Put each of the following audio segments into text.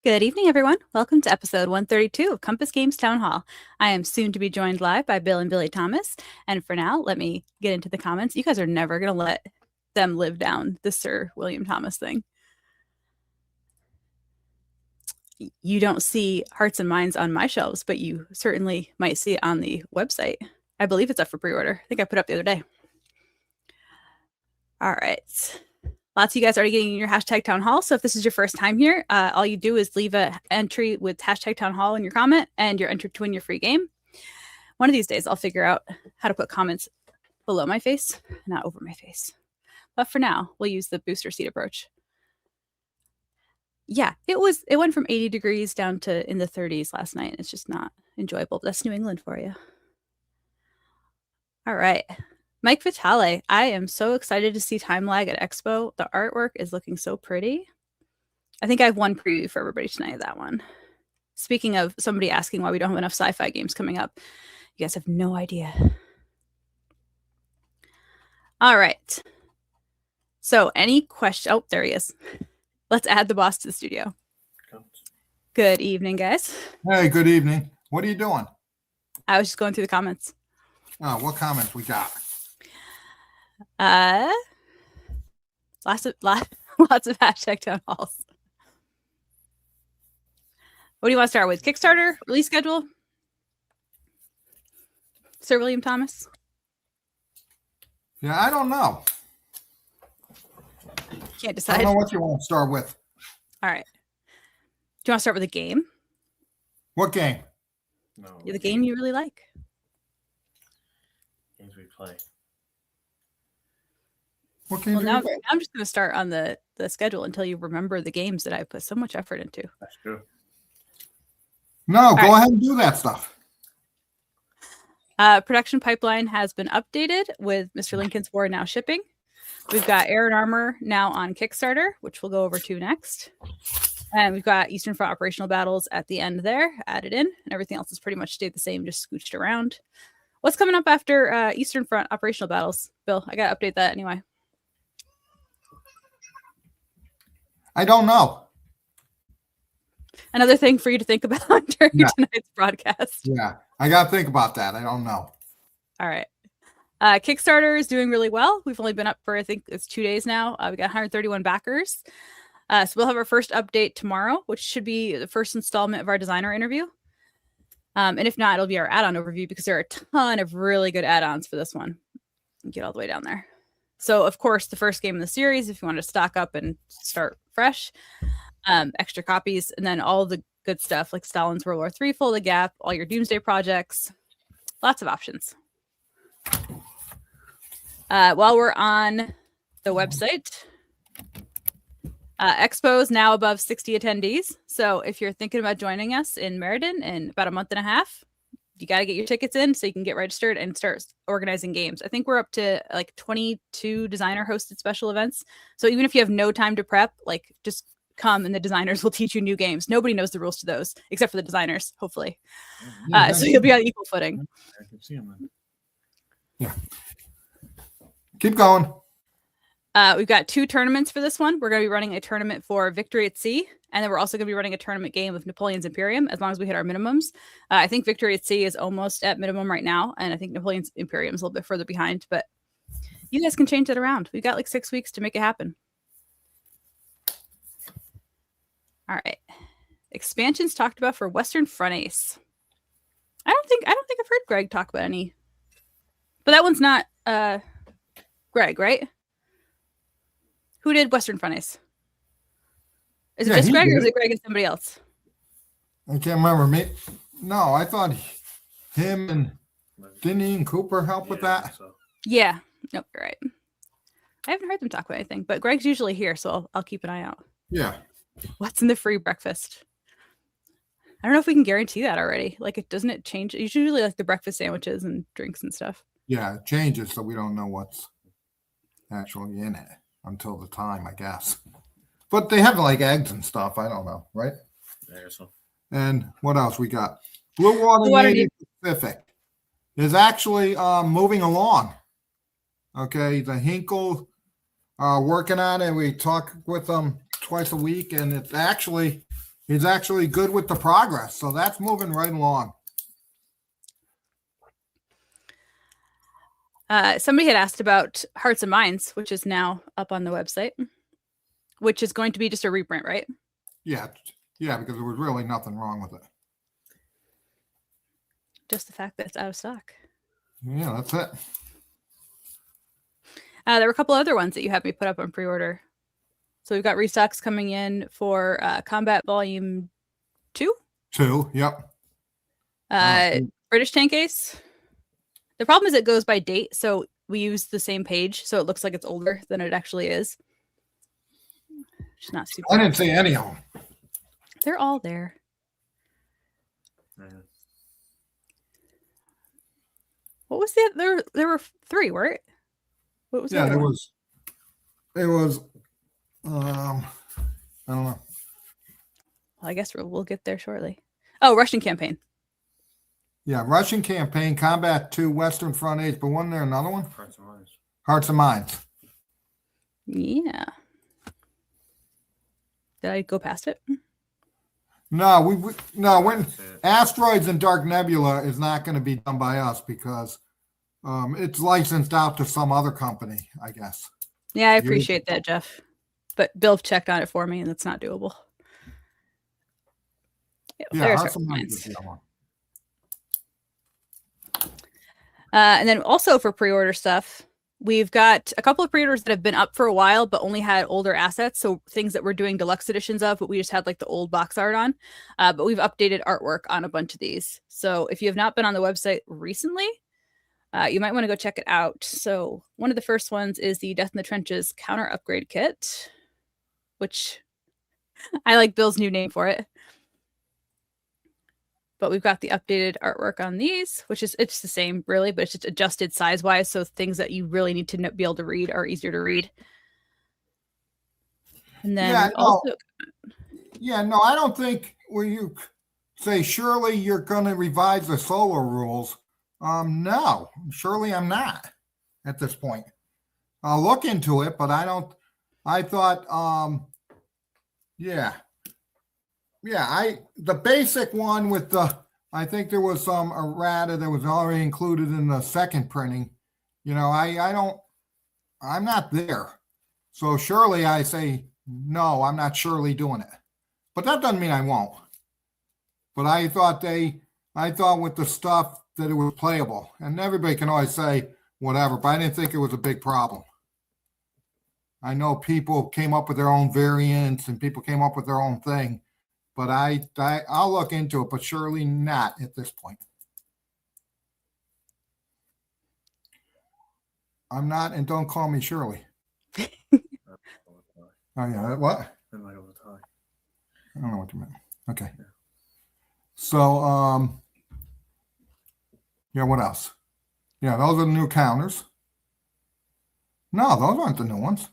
Good evening, everyone. Welcome to episode 132 of Compass Games Town Hall. I am soon to be joined live by Bill and Billy Thomas. And for now, let me get into the comments. You guys are never going to let them live down the Sir William Thomas thing. You don't see Hearts and Minds on my shelves, but you certainly might see it on the website. I believe it's up for pre-order. I think I put it up the other day. All right. Lots of you guys are already getting your hashtag town hall. So if this is your first time here, all you do is leave an entry with hashtag town hall in your comment and you're entered to win your free game. One of these days, I'll figure out how to put comments below my face, not over my face. But for now, we'll use the booster seat approach. Yeah, it went from 80 degrees down to in the 30s last night. It's just not enjoyable. But that's New England for you. All right. Mike Vitale, I am so excited to see Time Lag at Expo. The artwork is looking so pretty. I think I have one preview for everybody tonight of that one. Speaking of somebody asking why we don't have enough sci-fi games coming up, you guys have no idea. All right. So any question? Oh, there he is. Let's add the boss to the studio. Good evening, guys. Hey, good evening. What are you doing? I was just going through the comments. Oh, what comments we got? Lots of hashtag town halls. What do you want to start with? Kickstarter release schedule? Sir William Thomas? Yeah, I don't know. Can't decide. I don't know what you want to start with. All right. Do you want to start with a game? What game? No. The game you really like. Games we play. What game? Well, now I'm just going to start on the schedule until you remember the games that I put so much effort into. That's true. No, go ahead and do that stuff. Production pipeline has been updated with Mr. Lincoln's War now shipping. We've got Air and Armor now on Kickstarter, which we'll go over to next. And we've got Eastern Front operational battles at the end there added in, and everything else has pretty much stayed the same, just scooched around. What's coming up after Eastern Front operational battles? Bill, I got to update that anyway. I don't know. Another thing for you to think about during tonight's broadcast. Yeah, I got to think about that. I don't know. All right. Kickstarter is doing really well. We've only been up for, I think it's 2 days now. We got 131 backers. So we'll have our first update tomorrow, which should be the first installment of our designer interview. And if not, it'll be our add-on overview because there are a ton of really good add-ons for this one. Get all the way down there. So, of course, the first game in the series, if you want to stock up and start fresh, extra copies, and then all the good stuff like Stalin's World War III, Full the Gap, all your Doomsday projects, lots of options. While we're on the website, Expo is now above 60 attendees. So if you're thinking about joining us in Meriden in about a month and a half, you got to get your tickets in so you can get registered and start organizing games. I think we're up to like 22 designer hosted special events. So even if you have no time to prep, like just come and the designers will teach you new games. Nobody knows the rules to those except for the designers, hopefully. So you'll be on equal footing. I can see them. Yeah. Keep going. We've got 2 tournaments for this one. We're going to be running a tournament for Victory at Sea, and then we're also going to be running a tournament game of Napoleon's Imperium, as long as we hit our minimums. I think Victory at Sea is almost at minimum right now, and I think Napoleon's Imperium is a little bit further behind, but you guys can change it around. We've got like 6 weeks to make it happen. All right. Expansions talked about for Western Front Ace. I don't think I've heard Greg talk about any, but that one's not Greg, right? Who did Western Front Ace? Is it just Greg or is it Greg and somebody else? I can't remember. Me? No, I thought him and didn't Ian Cooper help with that? So. Yeah. Nope, you're right. I haven't heard them talk about anything, but Greg's usually here, so I'll keep an eye out. Yeah. What's in the free breakfast? I don't know if we can guarantee that already. Like, doesn't it change? It's usually like the breakfast sandwiches and drinks and stuff. Yeah, it changes, so we don't know what's actually in it until the time, I guess. But they have like eggs and stuff. I don't know, right? Yeah, so. And what else we got? Blue Water Navy Pacific is actually moving along. Okay, the Hinkle working on it. We talk with them twice a week, and it's actually he's actually good with the progress. So that's moving right along. Somebody had asked about Hearts and Minds, which is now up on the website, which is going to be just a reprint, right? Yeah. Yeah, because there was really nothing wrong with it. Just the fact that it's out of stock. Yeah, that's it. There were a couple other ones that you had me put up on pre-order. So we've got restocks coming in for Combat Volume 2. 2, yep. British Tank Ace. The problem is it goes by date, so we use the same page, so it looks like it's older than it actually is. It's not super. I didn't see any of them. They're all there. Yeah. What was the there were 3, weren't? What was Yeah, the there one? was. It was. I don't know. Well, I guess we'll get there shortly. Oh, Russian campaign. Yeah, Russian campaign, Combat 2, Western Front Ace, but wasn't there another one? Hearts and Minds. Hearts and Minds. Yeah. Did I go past it? No, when That's it. Asteroids and Dark Nebula is not going to be done by us because it's licensed out to some other company, I guess. Yeah, I appreciate that, Jeff. But Bill checked on it for me, and that's not doable. Yeah, there's Hearts and Hearts and Minds is Minds. the other one. And then also for pre-order stuff, we've got a couple of pre-orders that have been up for a while, but only had older assets. So things that we're doing deluxe editions of, but we just had like the old box art on. But we've updated artwork on a bunch of these. So if you have not been on the website recently, you might want to go check it out. So one of the first ones is the Death in the Trenches counter upgrade kit, which I like Bill's new name for it. But we've got the updated artwork on these, which is it's the same really, but it's just adjusted size wise. So things that you really need to be able to read are easier to read. And then Yeah, also, no, I don't think when you say surely you're going to revise the solo rules. No, surely I'm not at this point. I'll look into it, but I don't. I thought, the basic one with the, I think there was some errata that was already included in the second printing. You know, I'm not there. So surely I say, no, I'm not surely doing it. But that doesn't mean I won't. But I thought with the stuff that it was playable. And everybody can always say whatever, but I didn't think it was a big problem. I know people came up with their own variants and people came up with their own thing. But I'll look into it, but surely not at this point. I'm not, and don't call me Shirley. Oh yeah, what? That might have a tie. I don't know what you meant. Okay. Yeah. So, yeah, what else? Yeah, those are the new counters. No, those aren't the new ones.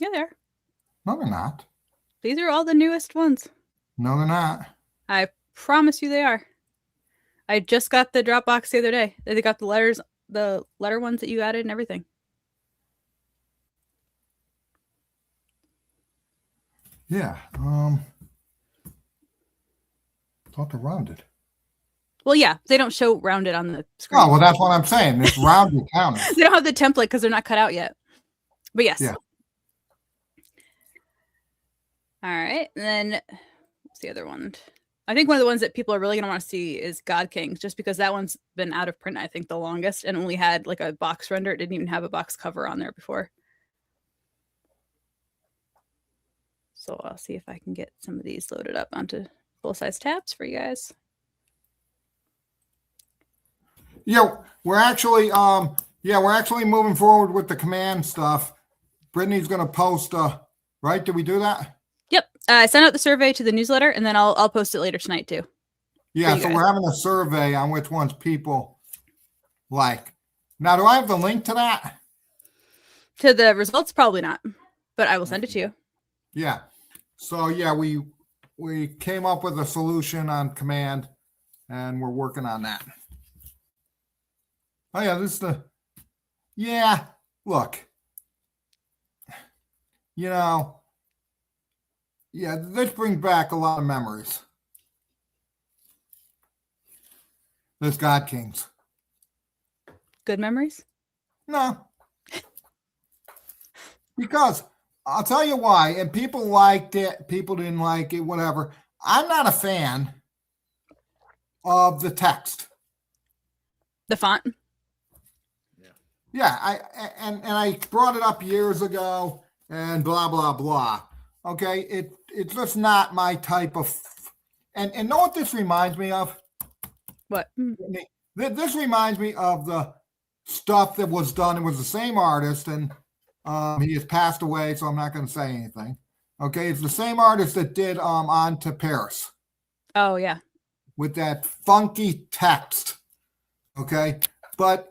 yeah, there. No, they're not. These are all the newest ones. No, they're not. I promise you they are. I just got the Dropbox the other day. They got the letter ones that you added and everything. Yeah. Thought they're rounded. Well, yeah, they don't show rounded on the screen. Oh, well, that's what I'm saying. It's rounded counters. They don't have the template because they're not cut out yet. But yes. Yeah. All right. And then what's the other one? I think one of the ones that people are really going to want to see is God Kings, just because that one's been out of print, I think, the longest and only had like a box render. It didn't even have a box cover on there before. So I'll see if I can get some of these loaded up onto full-size tabs for you guys. Yeah, we're actually moving forward with the command stuff. Brittany's going to post, right? Did we do that? Yep. I sent out the survey to the newsletter, and then I'll post it later tonight too. Yeah, so we're having a survey on which ones people like. Now, do I have the link to that? To the results? Probably not, but I will send it to you. Yeah. So, yeah, we came up with a solution on command, and we're working on that. Oh, yeah, look, Yeah, this brings back a lot of memories. This God Kings. Good memories? No, because I'll tell you why. And people liked it, people didn't like it, whatever. I'm not a fan of the text. The font? Yeah, and I brought it up years ago and blah blah blah. Okay, it's just not my type of. And know what this reminds me of? What? This reminds me of the stuff that was done. It was the same artist, and he has passed away, so I'm not going to say anything. Okay, it's the same artist that did On to Paris Oh, yeah. with that funky text. Okay, but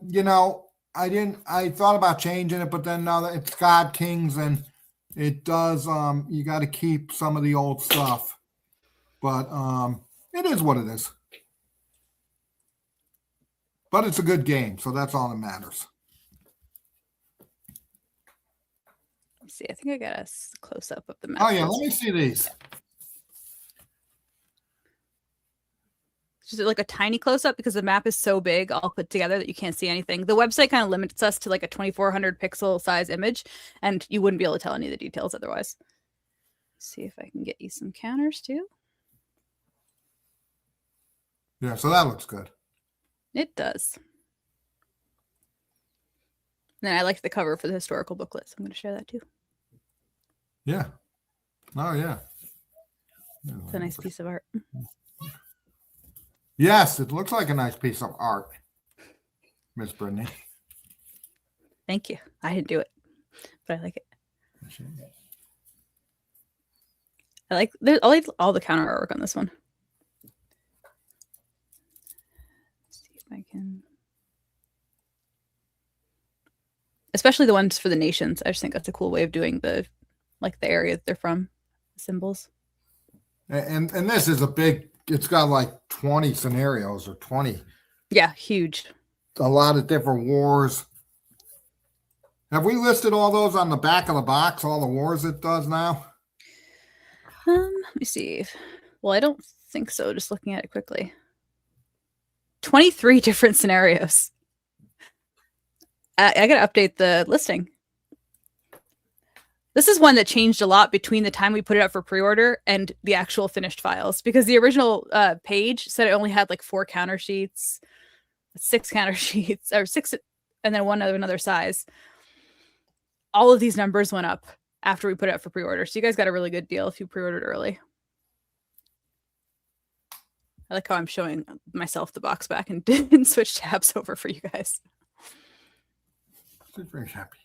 I thought about changing it, but then now that it's God Kings and it does, you got to keep some of the old stuff. But it is what it is. But it's a good game, so that's all that matters. Let's see. I think I got a close up of the map. Oh yeah, let me see these. Just like a tiny close up because the map is so big, all put together that you can't see anything. The website kind of limits us to like a 2400 pixel size image, and you wouldn't be able to tell any of the details otherwise. Let's see if I can get you some counters too. Yeah, so that looks good. It does. And then I liked the cover for the historical booklet, so I'm going to share that too. Yeah. Oh yeah. It's a nice piece of art. Yes, it looks like a nice piece of art, Miss Brittany. Thank you. I didn't do it, but I like it. I like all the counter artwork on this one. Let's see if I can. Especially the ones for the nations. I just think that's a cool way of doing the area that they're from, the symbols. And this is a big. It's got like 20 scenarios or 20. Yeah, huge. A lot of different wars. Have we listed all those on the back of the box? All the wars it does now. Let me see. Well, I don't think so. Just looking at it quickly. 23 different scenarios. I gotta update the listing. This is one that changed a lot between the time we put it up for pre-order and the actual finished files, because the original page said it only had like 4 counter sheets, 6 counter sheets, or 6, and then one of another size. All of these numbers went up after we put it up for pre-order. So you guys got a really good deal if you pre-ordered early. I like how I'm showing myself the box back and didn't switch tabs over for you guys. I'm very happy.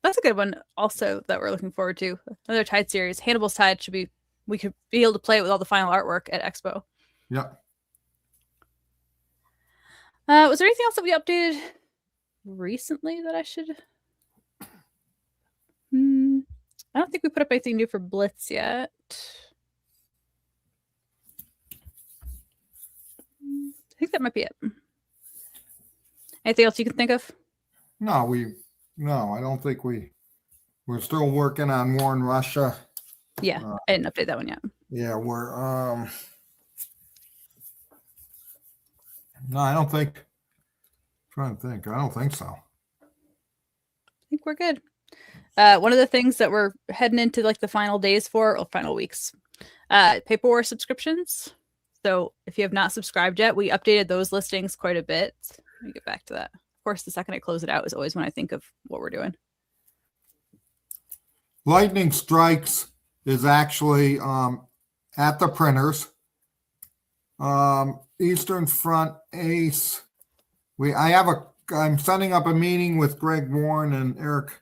That's a good one also that we're looking forward to. Another Tide series. Hannibal's Tide we could be able to play it with all the final artwork at Expo. Yep. Was there anything else that we updated recently that I should... I don't think we put up anything new for Blitz yet. I think that might be it. Anything else you can think of? No, I don't think we're still working on war in Russia. Yeah, I didn't update that one yet. Yeah, we're no, I don't think. I'm trying to think. I don't think so. I think we're good. One of the things that we're heading into like the final days for, or final weeks, Paper War subscriptions. So if you have not subscribed yet, we updated those listings quite a bit. Let me get back to that. Of course, the second I close it out is always when I think of what we're doing. Lightning Strikes is actually at the printers. Eastern Front Ace. I'm setting up a meeting with Greg Warren and Eric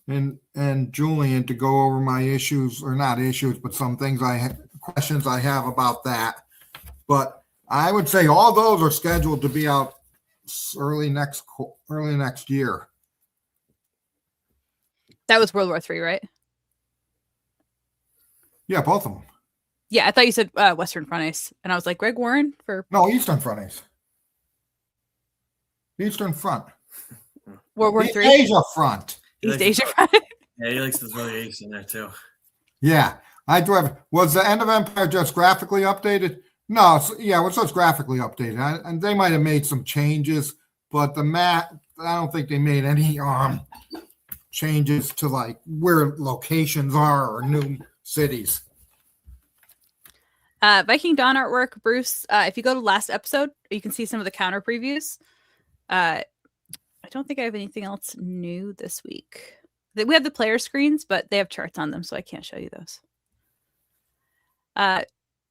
and Julian to go over my issues, or not issues, but some things questions I have about that. But I would say all those are scheduled to be out early next year. That was World War III, right? Yeah, both of them. Yeah, I thought you said Western Front Ace, and I was like, Greg Warren for Eastern Front Ace. Eastern Front. World War East III. Asia Front. East Asia Front. Yeah, he likes to throw the ace in there too. Yeah. I do have. Was the End of Empire just graphically updated? No, yeah, it was just graphically updated, and they might have made some changes, but the map, I don't think they made any changes to like where locations are or new cities. Viking Dawn artwork, Bruce. If you go to last episode, you can see some of the counter previews. I don't think I have anything else new this week. We have the player screens, but they have charts on them, so I can't show you those.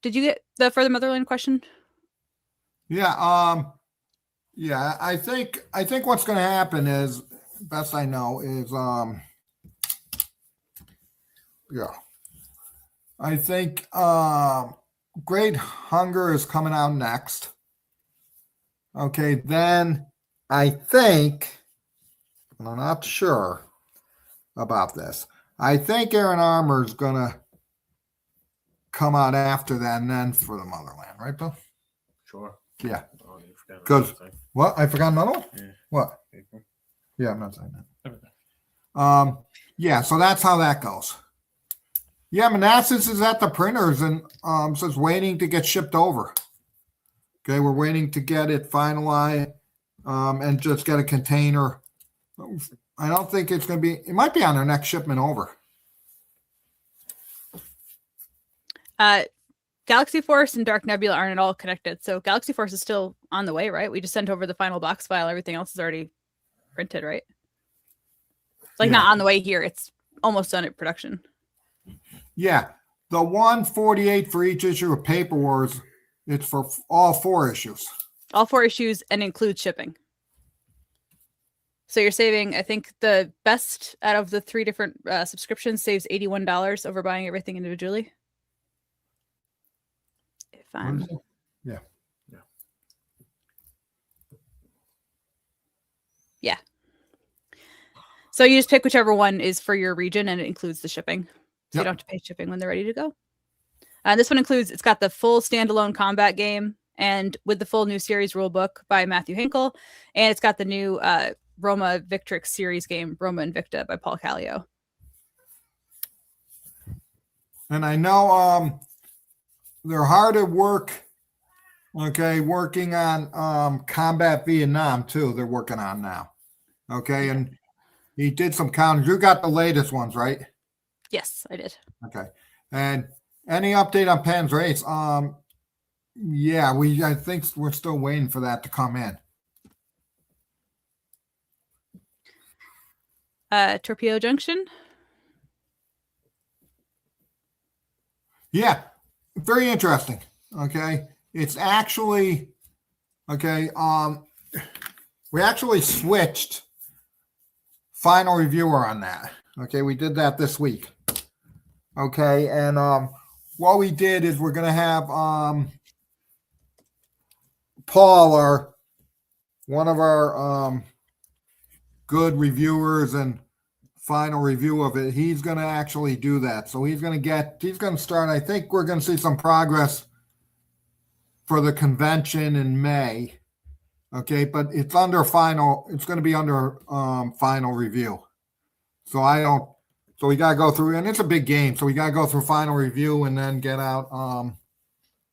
Did you get the Further Motherland question? Yeah, yeah. I think what's going to happen is, best I know, is yeah. I think Great Hunger is coming out next. Okay, then I think, and I'm not sure about this. I think Aaron Armour is going to come out after that, and then For the Motherland, right, Bill? Sure. Yeah. Oh, you forgot Because another thing. what? I forgot another one? Yeah. What? April. Yeah, I'm not saying that. Okay. Yeah, so that's how that goes. Yeah, Manassas is at the printers and says waiting to get shipped over. Okay, we're waiting to get it finalized and just get a container. I don't think it's going to be, it might be on our next shipment over. Galaxy Force and Dark Nebula aren't at all connected. So Galaxy Force is still on the way, right? We just sent over the final box file. Everything else is already printed, right? It's like not on the way here. It's almost done at production. Yeah. The 148 for each issue of Paper Wars, it's for all 4 issues. All 4 issues and includes shipping. So you're saving, I think the best out of the 3 different subscriptions saves $81 over buying everything individually. If I'm Yeah. Yeah. So you just pick whichever one is for your region and it includes the shipping. So you don't have to pay shipping when they're ready to go. And this one includes, it's got the full standalone combat game and with the full new series rule book by Matthew Hinkle. And it's got the new Roma Victrix series game, Roma Invicta by Paul Callio. And I know they're hard at work, okay, working on Combat Vietnam too. They're working on now. Okay, and he did some counters. You got the latest ones, right? Yes, I did. Okay. And any update on Pan's Race? Yeah, I think we're still waiting for that to come in. Torpedo Junction. Yeah, very interesting. Okay. It's actually okay. We actually switched final reviewer on that. Okay, we did that this week. Okay, and what we did is we're gonna have Paul, one of our good reviewers and final review of it. He's gonna actually do that. So he's gonna start. I think we're gonna see some progress for the convention in May. Okay, but it's under final. It's going to be under final review. So So we got to go through, and it's a big game. So we got to go through final review and then get out.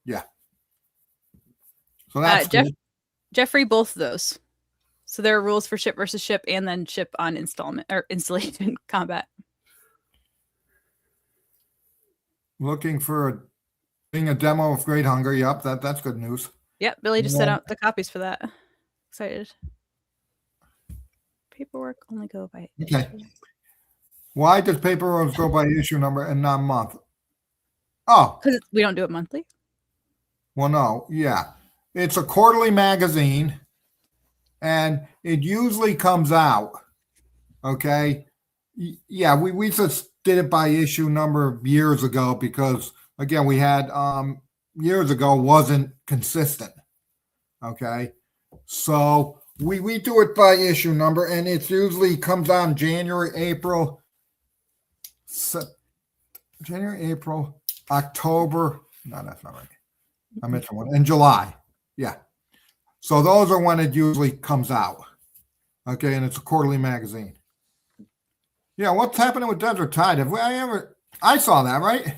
Yeah. So that's Jeffrey, both of those. So there are rules for ship versus ship, and then ship on installment or installation combat. Looking for being a demo of Great Hunger. Yep, that's good news. Yep, Billy just sent out the copies for that. Excited. Paperwork only go by issue. Okay. Why does paperwork go by issue number and not month? Oh, Because we don't do it monthly. well, no, yeah. It's a quarterly magazine, and it usually comes out. Okay. Yeah, we just did it by issue number of years ago because again we had years ago wasn't consistent. Okay. So we do it by issue number, and it usually comes on January, April, October. No, that's not right. I mentioned one in July. Yeah. So those are when it usually comes out. Okay, and it's a quarterly magazine. Yeah, what's happening with Desert Tide? I saw that, right?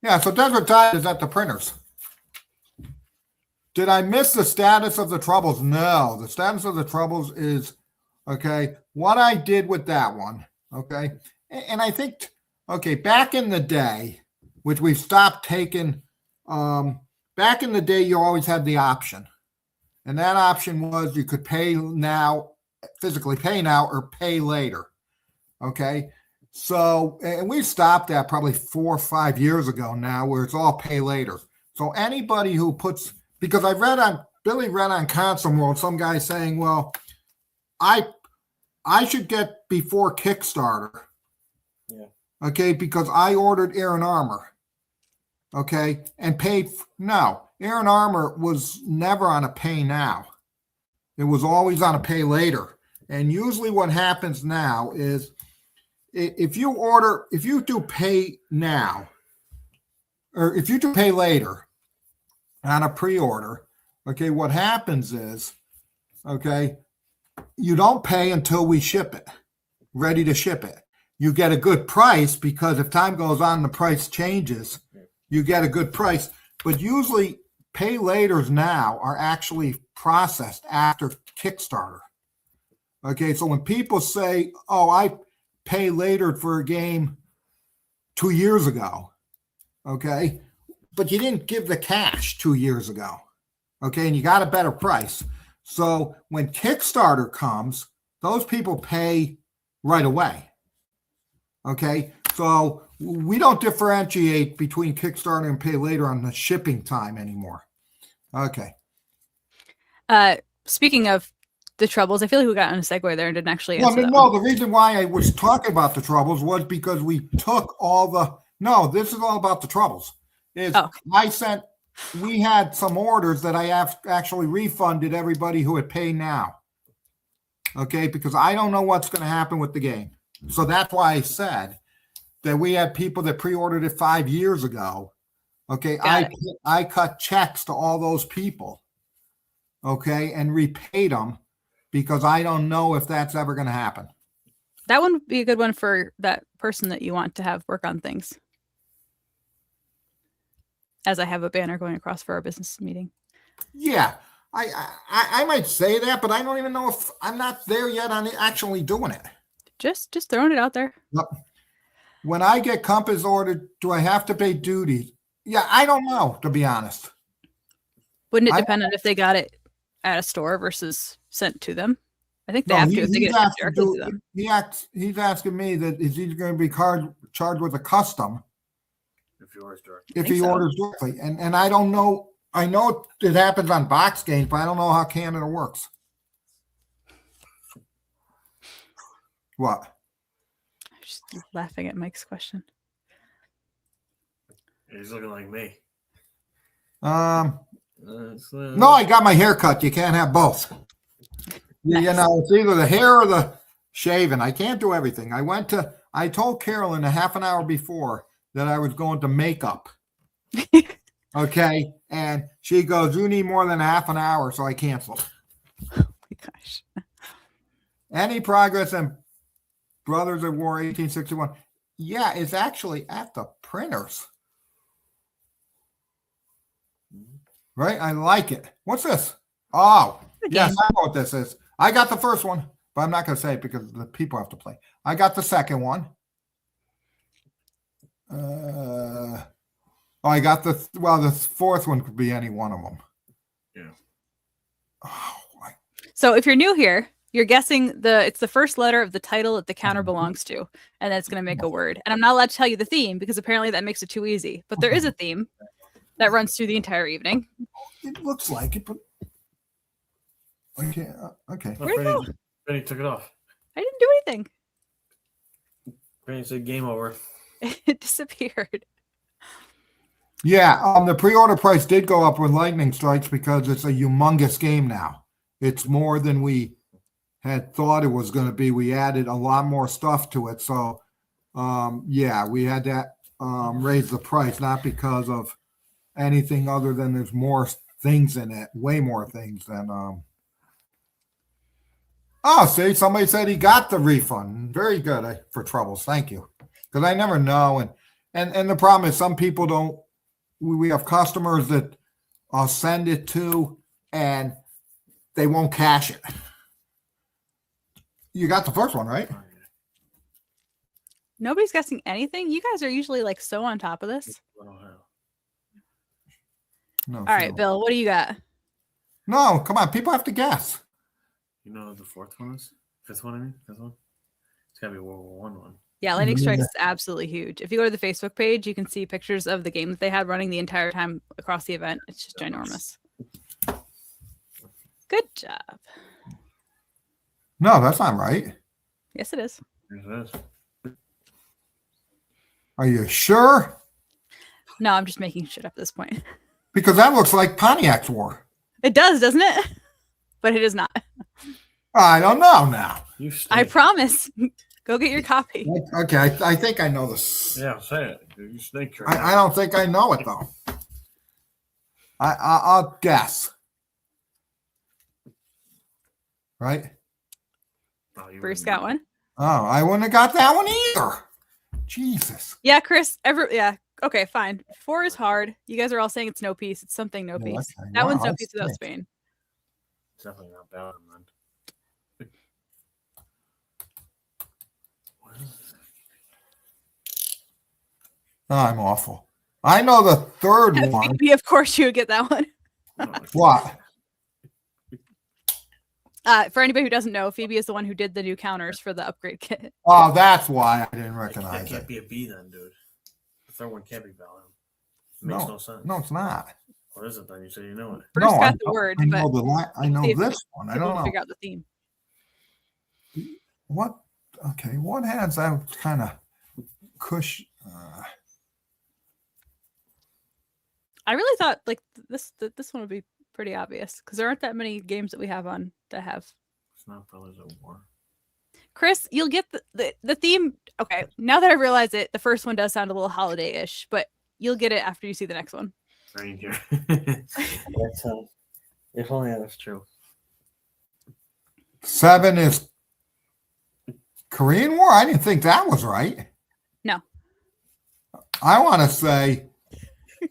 Yeah, so Desert Tide is at the printers. Did I miss the status of the Troubles? No, the status of the Troubles is, okay, what I did with that one, okay? And I think, okay, back in the day, which we've stopped taking, back in the day, you always had the option. And that option was you could pay now, physically pay now or pay later, okay? So, and we stopped that probably 4 or 5 years ago now, where it's all pay later. So anybody who puts, because I read on Billy read on Console World, some guy saying, well, I should get before Kickstarter. Yeah. Okay, because I ordered Iron Armor. Okay, and paid. No, Iron Armor was never on a pay now. It was always on a pay later. And usually what happens now is if you do pay now, or if you do pay later on a pre-order, okay, what happens is, okay, you don't pay until we ship it, ready to ship it. You get a good price because if time goes on, the price changes, you get a good price. But usually pay laters now are actually processed after Kickstarter. Okay, so when people say, oh, I pay later for a game 2 years ago, okay, but you didn't give the cash 2 years ago, okay, and you got a better price. So when Kickstarter comes, those people pay right away, okay? So we don't differentiate between Kickstarter and pay later on the shipping time anymore. Okay. Speaking of the Troubles, I feel like we got on a segue there and didn't actually Well, answer that no, one. the reason why I was talking about the Troubles was because we took all the, no, this is all about the Troubles. Is we had some orders that I have actually refunded everybody who had paid now. Okay, because I don't know what's going to happen with the game. So that's why I said that we had people that pre-ordered it 5 years ago. Okay, I cut checks to all those people. Okay, and repaid them because I don't know if that's ever going to happen. That one would be a good one for that person that you want to have work on things. As I have a banner going across for our business meeting. Yeah, I might say that, but I don't even know if I'm not there yet on actually doing it. Just throwing it out there. Yep. When I get Compass ordered, do I have to pay duty? Yeah, I don't know, to be honest. Wouldn't it depend on if they got it at a store versus sent to them? I think they have to if they get it directly to them. He's asking me that is he going to be charged with a custom if he orders directly. And I don't know. I know it happens on box games, but I don't know how Canada works. What? I'm just laughing at Mike's question. He's looking like me. No, I got my hair cut. You can't have both. Nice. You know, it's either the hair or the shaving. I can't do everything. I told Carolyn a half an hour before that I was going to makeup. Okay. And she goes, you need more than a half an hour. So I canceled. Oh my gosh. Any progress on Brothers of War 1861? Yeah, it's actually at the printers. Right? I like it. What's this? Oh, yes, I know what this is. I got the first one, but I'm not going to say it because the people have to play. I got the second one. I got the fourth one could be any one of them. Yeah. Oh, so if you're new here, you're guessing it's the first letter of the title that the counter belongs to, and that's going to make a word. And I'm not allowed to tell you the theme because apparently that makes it too easy. But there is a theme that runs through the entire evening. It looks like it, but okay. Okay. Where'd it go? Benny took it off. I didn't do anything. Benny said game over. It disappeared. Yeah, the pre-order price did go up with Lightning Strikes because it's a humongous game now. It's more than we had thought it was going to be. We added a lot more stuff to it. So, yeah, we had to raise the price, not because of anything other than there's more things in it, way more things than. Oh, see, somebody said he got the refund. Very good for Troubles. Thank you. Because I never know. And the problem is some people don't. We have customers that I'll send it to, and they won't cash it. You got the first one, right? Nobody's guessing anything. You guys are usually like so on top of this. No. All right, Bill, what do you got? No, come on. People have to guess. You know what the fourth one is? Fifth one, I mean? Fifth one? It's gotta be a World War I one. Yeah, Lightning Strikes is absolutely huge. If you go to the Facebook page, you can see pictures of the game that they had running the entire time across the event. It's just ginormous. Good job. No, that's not right. Yes, it is. Yes, it is. Are you sure? No, I'm just making shit up at this point. Because that looks like Pontiac's war. It does, doesn't it? But it is not. I don't know now. You I stink. promise. Go get your copy. Okay, I think I know this. Yeah, say it. You stink. I don't think I know it though. I'll guess. Right? Oh, you Bruce wouldn't got know. one. Oh, I wouldn't have got that one either. Jesus. Yeah, Chris. Yeah. Okay, fine. 4 is hard. You guys are all saying it's no peace. It's something no Yeah, peace. okay. That one's Wow, no that's peace without nice. Spain. It's definitely not Belgium, man. What is Oh, I'm awful. I know the third one. Phoebe, of course you would get that one. that? What? For anybody who doesn't know, Phoebe is the one who did the new counters for the upgrade kit. Oh, that's why I didn't That recognize can't it. be a B then, dude. The third one can't be Belgium. It makes no sense. No, it's not. What is it then? You said you know it. Bruce No, got I the know- word, I but know I know see if this one. I people don't will know figure out the theme. what. Okay, what has that kind of cush? I really thought like this one would be pretty obvious because there aren't that many games that we have on that have. It's not Brothers at War. Chris, you'll get the theme. Okay, now that I realize it, the first one does sound a little holiday-ish, but you'll get it after you see the next one. Reindeer. That's if only that was true. 7 is Korean War. I didn't think that was right. No. I want to say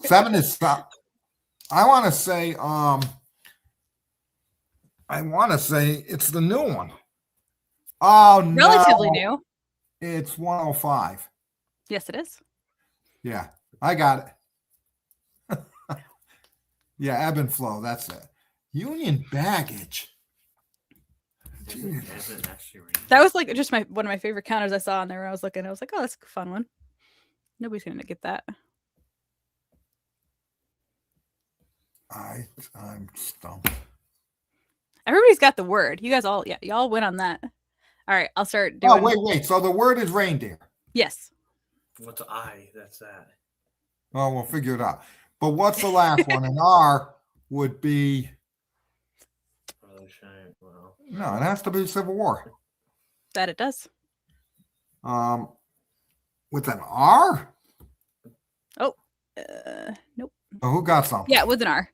7 is. I want to say. I want to say it's the new one. Oh no! Relatively new. It's 105. Yes, it is. Yeah, I got it. Yeah, ebb and flow. That's it. Union baggage. Is it actually reindeer? That was like just one of my favorite counters I saw on there. When I was looking, I was like, oh, that's a fun one. Nobody's gonna get that. I'm stumped. Everybody's got the word. You guys all, yeah, y'all win on that. All right, I'll start doing. Oh wait. So the word is reindeer. Yes. What's I? That's that. Oh, we'll figure it out. But what's the last one? An R would be Brother Shine. Well, no. It has to be Civil War. That it does. With an R. Nope. Oh, who got something? Yeah, with an R.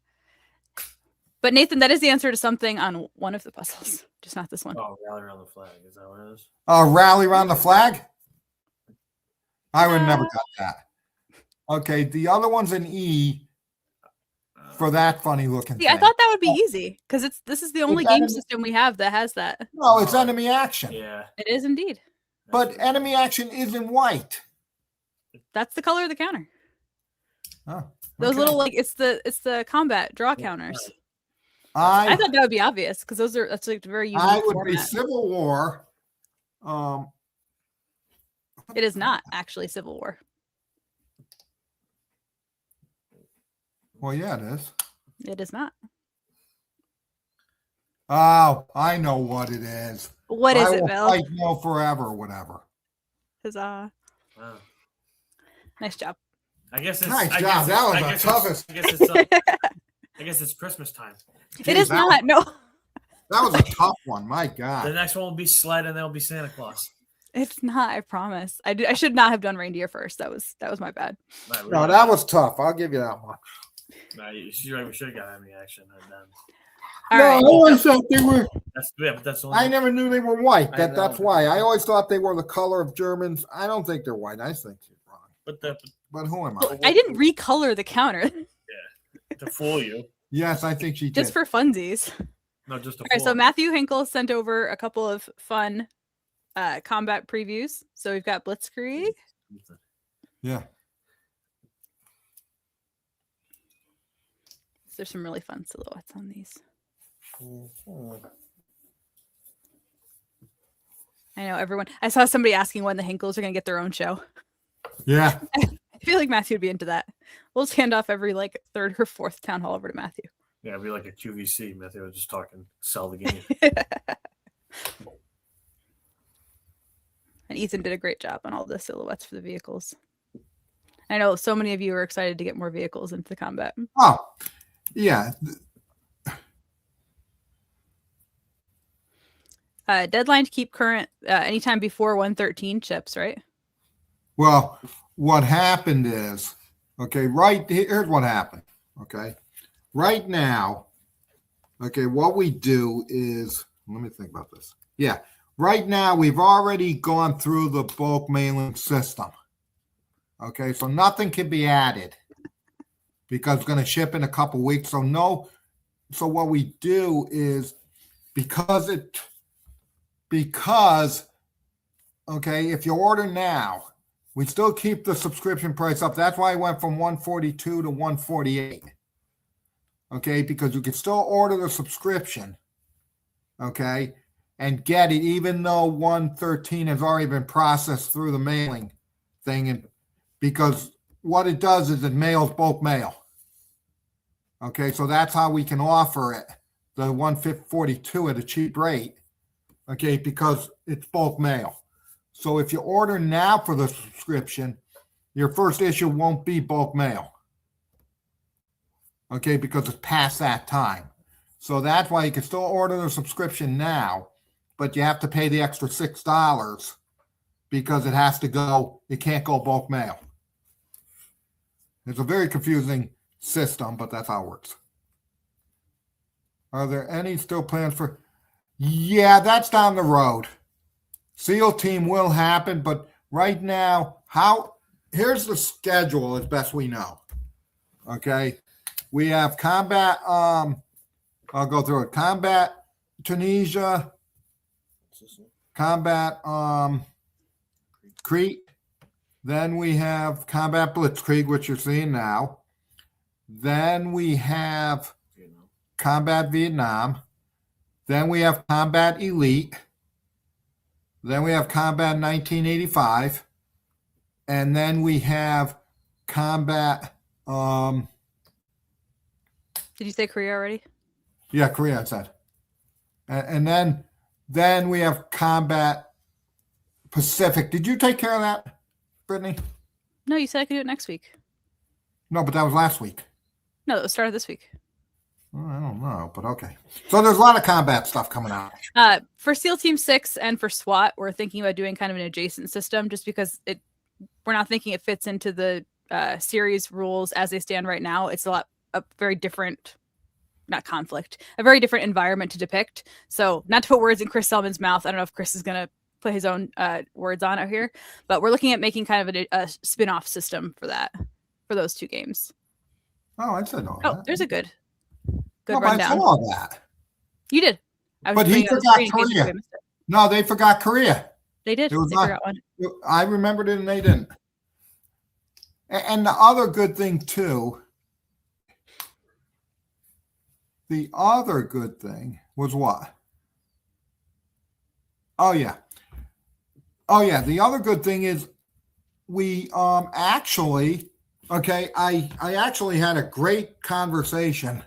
But Nathan, that is the answer to something on one of the puzzles, just not this one. oh, rally around the flag. Is that what it is? Rally around the flag. I would never got that. Okay, the other one's an E for that funny looking See, thing. I thought that would be easy because this is the only that game in- system we have that has that. No, it's enemy action. Yeah. It is indeed. But enemy action isn't white. That's the color of the counter. Oh, Those okay. little like it's the combat draw counters. I I thought that would be obvious because that's like very unique I would be format. Civil War. It is not actually Civil War. Well, yeah, it is. It is not. Oh, I know what it is. What is I it, will Bill? fight no forever, whatever. Huzzah. Wow. Nice job. I guess it's. Nice I job. guess That was I the guess toughest. I guess it's Christmas time. It is that not. No, That was a tough one. My The God. next one will be sled, and there'll be Santa Claus. it's not. I promise. I should not have done reindeer first. That was my bad. No, that was tough. I'll give you that one. No, we should have got enemy action and then. All no, right. I always thought they were. But that's the only. I never knew they were white. I That's know. why. I always thought they were the color of Germans. I don't think they're white. I think you're wrong. But who am I? Well, I didn't recolor the counter to fool you. Yes, I think she did. just for funsies. No, just to All right, fool so you. Matthew Hinkle sent over a couple of fun combat previews. So we've got Blitzkrieg. Yeah. There's some really fun silhouettes on these. I know everyone. I saw somebody asking when the Hinkles are going to get their own show. Yeah. I feel like Matthew would be into that. We'll just hand off every like third or fourth town hall over to Matthew. Yeah, it'd be like a QVC. Matthew was just talking, sell the game. And Ethan did a great job on all the silhouettes for the vehicles. I know so many of you are excited to get more vehicles into the combat. Oh, yeah. Deadline to keep current anytime before 113 chips, right? Well, what happened is, okay, right here's what happened. Okay. Right now, okay, what we do is, let me think about this. Yeah. Right now, we've already gone through the bulk mailing system. Okay, so nothing can be added because it's going to ship in a couple weeks. So no, so what we do is because, okay, if you order now, we still keep the subscription price up. That's why I went from 142 to 148. Okay, because you can still order the subscription, okay, and get it even though 113 has already been processed through the mailing thing. And because what it does is it mails bulk mail. Okay, so that's how we can offer it, the 142 at a cheap rate, okay, because it's bulk mail. So if you order now for the subscription, your first issue won't be bulk mail. Okay, because it's past that time. So that's why you can still order the subscription now, but you have to pay the extra $6 because it has to go, it can't go bulk mail. It's a very confusing system, but that's how it works. Are there any still plans for? Yeah, that's down the road. SEAL team will happen, but right now, here's the schedule as best we know. Okay. We have combat, I'll go through it. Combat Tunisia, combat Crete. Then we have combat Blitzkrieg, which you're seeing now. Then we have combat Vietnam. Then we have combat Elite. Then we have combat 1985. And then we have combat Did you say Korea already? Yeah, Korea, I said. And then we have combat Pacific. Did you take care of that, Brittany? No, you said I could do it next week. No, but that was last week. No, it started this week. Well, I don't know, but okay. So there's a lot of combat stuff coming out. For SEAL Team 6 and for SWAT, we're thinking about doing kind of an adjacent system just because we're not thinking it fits into the series rules as they stand right now. It's a very different, not conflict, a very different environment to depict. So not to put words in Chris Selman's mouth. I don't know if Chris is going to put his own words on out here, but we're looking at making kind of a spin-off system for that, for those two games. Oh, I said all Oh, that. there's a good No, but I rundown. said all that. You did. But he forgot Korea. No, they forgot Korea. They did. They forgot one. I remembered it and they didn't. And the other good thing too, the other good thing was what? Oh yeah. The other good thing is we actually, okay, I actually had a great conversation.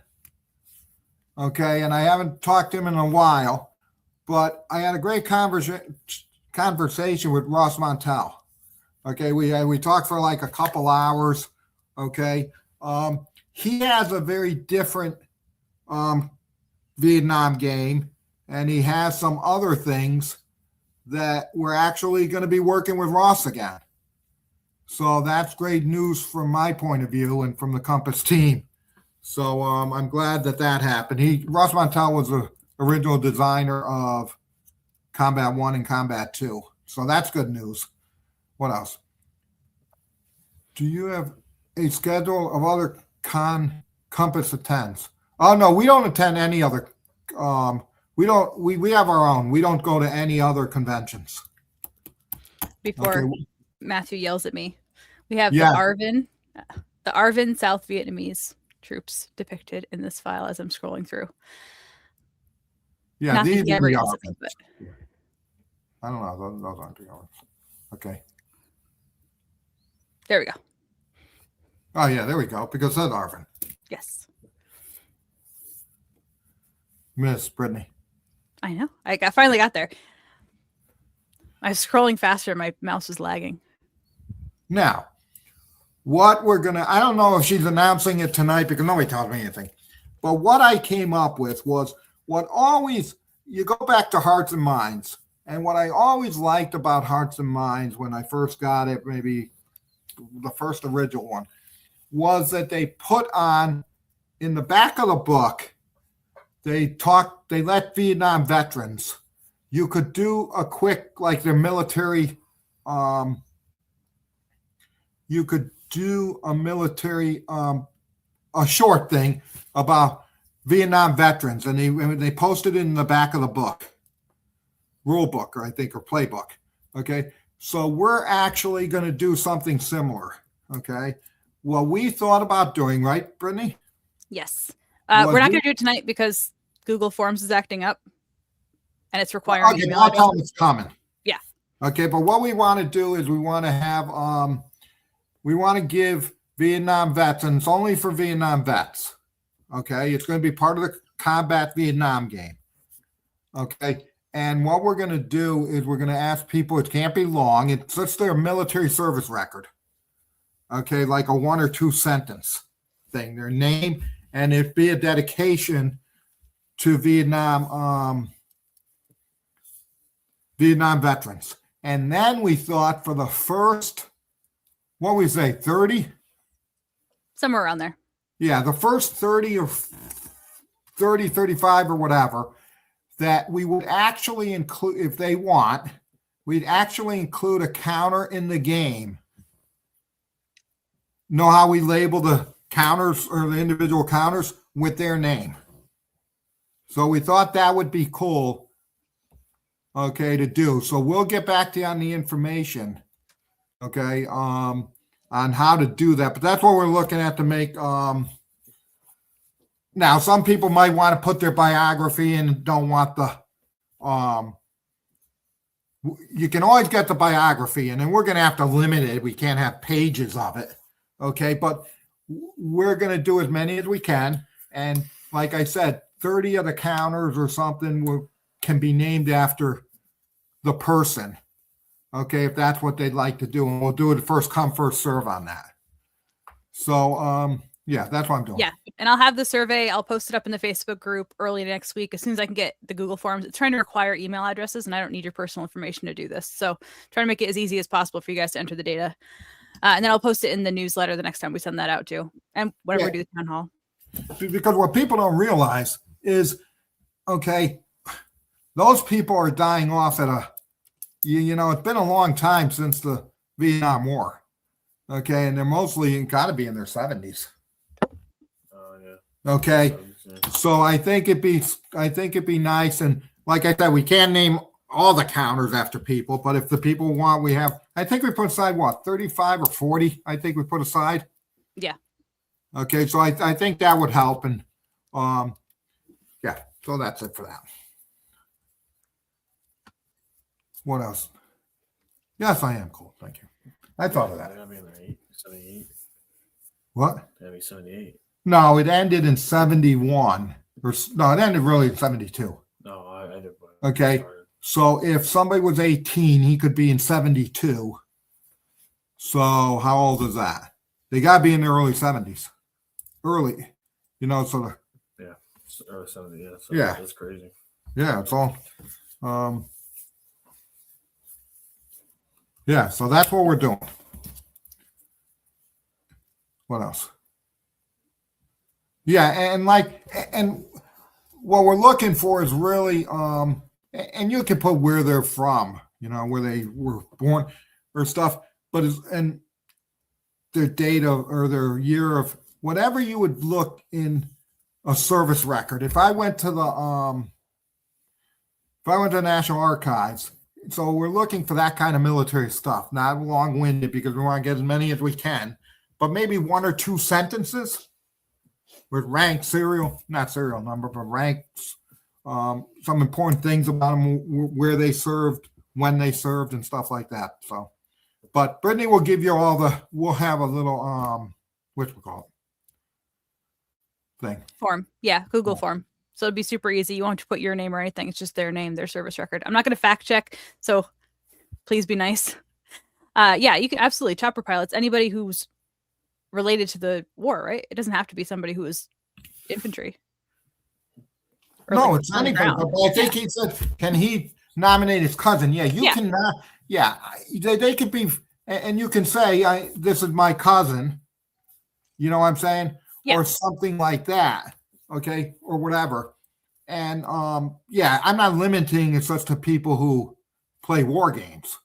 Okay, and I haven't talked to him in a while, but I had a great conversation with Ross Montel. Okay, we talked for like a couple hours. Okay, he has a very different Vietnam game, and he has some other things that we're actually going to be working with Ross again. So that's great news from my point of view and from the Compass team. So I'm glad that happened. Ross Montel was the original designer of Combat 1 and Combat 2. So that's good news. What else? Do you have a schedule of other Compass attends? Oh no, we don't attend any other. We have our own. We don't go to any other conventions. Before Okay. Matthew yells at me, we have Yeah. the Arvin South Vietnamese troops depicted in this file as I'm scrolling through. Yeah, Not that these he are ever the yells at me, Arvins. but I don't know. Those aren't the Arvins. Okay. there we go. Oh yeah, there we go. Because that's Arvin. Yes, Miss Brittany. I know. I finally got there. I was scrolling faster. My mouse was lagging. Now, what we're gonna, I don't know if she's announcing it tonight because nobody tells me anything. But what I came up with was what always, you go back to Hearts and Minds. And what I always liked about Hearts and Minds when I first got it, maybe the first original one, was that they put on, in the back of the book, they let Vietnam veterans, you could do a quick, like their military, you could do a military, a short thing about Vietnam veterans, and they posted it in the back of the book, rule book, or I think, or playbook. Okay, so we're actually going to do something similar. Okay, what we thought about doing, right, Brittany? Yes. We're not going to do it tonight because Google Forms is acting up, and it's requiring Okay, email I'll tell them addresses. it's coming. Yeah. Okay, but what we want to do is we want to have we want to give Vietnam vets, and it's only for Vietnam vets. Okay, it's going to be part of the Combat Vietnam game. Okay, and what we're going to do is we're going to ask people, it can't be long, it's just their military service record. Okay, like a 1 or 2 sentence thing, their name, and it'd be a dedication to Vietnam veterans. And then we thought for the first, what we say, 30? Somewhere around there. Yeah, the first 30 or 30, 35 or whatever, that we would actually include, if they want, we'd actually include a counter in the game. Know how we label the counters or the individual counters with their name. So we thought that would be cool, okay, to do. So we'll get back to you on the information, okay, on how to do that. But that's what we're looking at to make. Now, some people might want to put their biography in and don't want the. You can always get the biography in, and we're going to have to limit it. We can't have pages of it, okay? But we're going to do as many as we can, and like I said, 30 of the counters or something can be named after the person, okay, if that's what they'd like to do. And we'll do it first come, first serve on that. So, yeah, that's what I'm doing. Yeah. And I'll have the survey. I'll post it up in the Facebook group early next week as soon as I can get the Google Forms. It's trying to require email addresses, and I don't need your personal information to do this. So trying to make it as easy as possible for you guys to enter the data. And then I'll post it in the newsletter the next time we send that out too. And whenever we do the town hall. Because what people don't realize is, okay, those people are dying off at a, you know, it's been a long time since the Vietnam War. Okay, and they're mostly got to be in their 70s. Yeah. Okay, so I think it'd be nice, and like I said, we can't name all the counters after people, but if the people want, we have. I think we put aside what 35 or 40. I think we put aside. Yeah. Okay, so I think that would help, and yeah. So that's it for that. What else? Yes, I am cool. Thank you. I thought of that. That'd be like 78. What? That'd be 78. No, it ended in 71. Or no, it ended really in 72. No, I did. Okay. So if somebody was 18, he could be in 72. So how old is that? They got to be in their early 70s. Early, you know, sort of. Yeah, early 70. Yeah. So Yeah. That's crazy. Yeah, it's all. Yeah, so that's what we're doing. What else? Yeah, and what we're looking for is really, and you can put where they're from, you know, where they were born or stuff, but their date of, or their year of, whatever you would look in a service record. If I went to the National Archives, so we're looking for that kind of military stuff, not long-winded, because we want to get as many as we can, but maybe 1 or 2 sentences with rank, not serial number, but ranks, some important things about them, where they served, when they served, and stuff like that. So, but Brittany will give you we'll have a little, what we call it, thing. Form. Yeah, Google Yeah. form. So it'd be super easy. You won't have to put your name or anything. It's just their name, their service record. I'm not going to fact check, so please be nice. Yeah, you can absolutely chopper pilots. Anybody who's related to the war, right? It doesn't have to be somebody who is infantry. Or No, like it's on the anybody. ground. But I think he said, can he nominate his cousin? Yeah, you Yeah. can. Yeah, they could be, and you can say, this is my cousin. You know what I'm saying? Yeah. Or something like that. Okay, or whatever. And yeah, I'm not limiting it just to people who play war games.